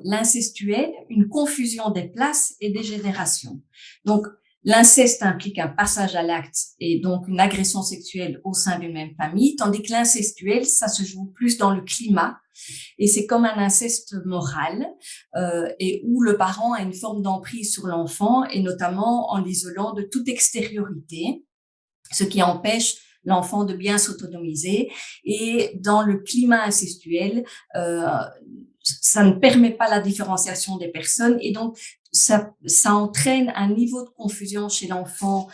L'incestuel, une confusion des places et des générations. Donc, l'inceste implique un passage à l'acte et donc une agression sexuelle au sein d'une même famille, tandis que l'incestuel, ça se joue plus dans le climat et c'est comme un inceste moral et où le parent a une forme d'emprise sur l'enfant et notamment en l'isolant de toute extériorité, ce qui empêche l'enfant de bien s'autonomiser. Et dans le climat incestuel, ça ne permet pas la différenciation des personnes et donc ça entraîne un niveau de confusion chez l'enfant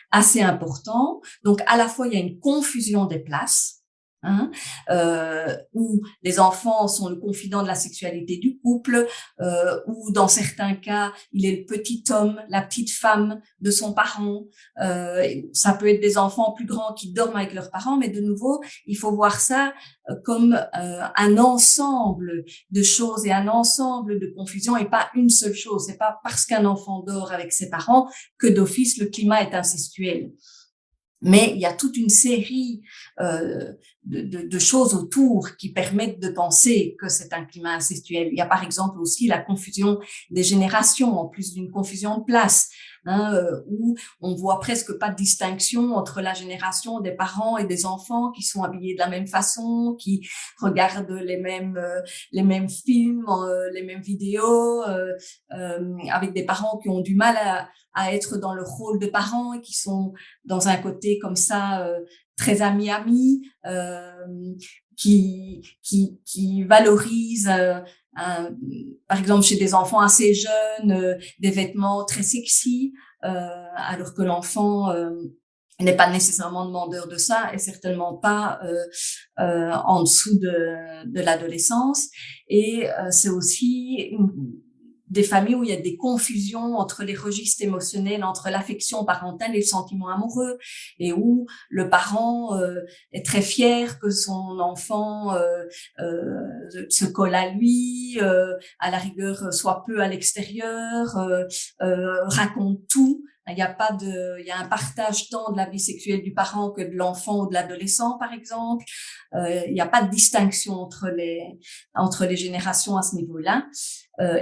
assez important. Donc à la fois il y a une confusion des places, hein, où les enfants sont le confident de la sexualité du couple, où dans certains cas il est le petit homme, la petite femme de son parent. Ça peut être des enfants plus grands qui dorment avec leurs parents, mais de nouveau il faut voir ça comme un ensemble de choses et un ensemble de confusions et pas une seule chose. C'est pas parce qu'un enfant dort avec ses parents que d'office le climat est incestuel. Mais il y a toute une série de choses autour qui permettent de penser que c'est un climat incestuel. Il y a par exemple aussi la confusion des générations, en plus d'une confusion de place, hein, où on voit presque pas de distinction entre la génération des parents et des enfants qui sont habillés de la même façon, qui regardent les mêmes films, les mêmes vidéos, avec des parents qui ont du mal à être dans le rôle de parents et qui sont dans un côté comme ça très ami-ami, qui valorise par exemple chez des enfants assez jeunes des vêtements très sexy, alors que l'enfant n'est pas nécessairement demandeur de ça et certainement pas en dessous de l'adolescence. Et c'est aussi des familles où il y a des confusions entre les registres émotionnels, entre l'affection parentale et le sentiment amoureux, et où le parent est très fier que son enfant se colle à lui, à la rigueur soit peu à l'extérieur, raconte tout. Il y a pas de, il y a un partage tant de la vie sexuelle du parent que de l'enfant ou de l'adolescent, par exemple. Il n'y a pas de distinction entre les générations à ce niveau-là.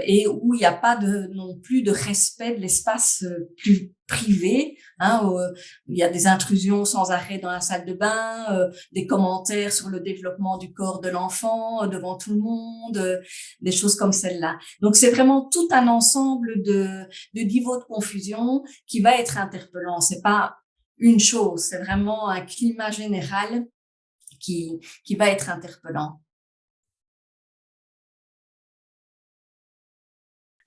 Et où il n'y a pas non plus de respect de l'espace plus privé, hein, où il y a des intrusions sans arrêt dans la salle de bain, des commentaires sur le développement du corps de l'enfant devant tout le monde, des choses comme celle-là. Donc c'est vraiment tout un ensemble de niveaux de confusion qui va être interpellant. C'est pas une chose, c'est vraiment un climat général qui va être interpellant.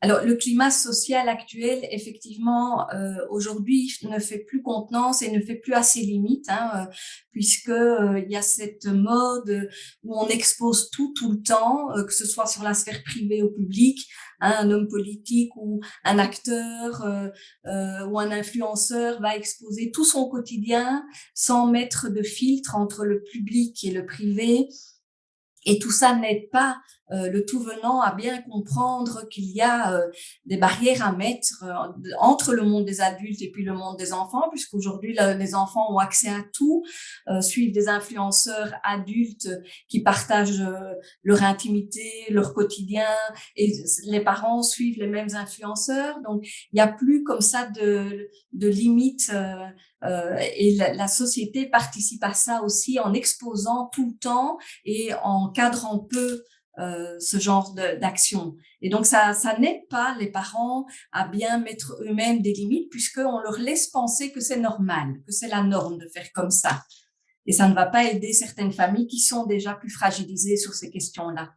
Alors, le climat social actuel, effectivement, aujourd'hui, ne fait plus contenance et ne fait plus assez limite, hein, puisque il y a cette mode où on expose tout le temps, que ce soit sur la sphère privée ou publique, hein, un homme politique ou un acteur ou un influenceur va exposer tout son quotidien sans mettre de filtre entre le public et le privé. Et tout ça n'aide pas le tout venant à bien comprendre qu'il y a des barrières à mettre entre le monde des adultes et puis le monde des enfants, puisqu'aujourd'hui les enfants ont accès à tout, suivent des influenceurs adultes qui partagent leur intimité, leur quotidien, et les parents suivent les mêmes influenceurs. Donc il n'y a plus comme ça de limites. Et la société participe à ça aussi en exposant tout le temps et en cadrant peu ce genre d'action. Et donc ça n'aide pas les parents à bien mettre eux-mêmes des limites puisqu'on leur laisse penser que c'est normal, que c'est la norme de faire comme ça. Et ça ne va pas aider certaines familles qui sont déjà plus fragilisées sur ces questions-là.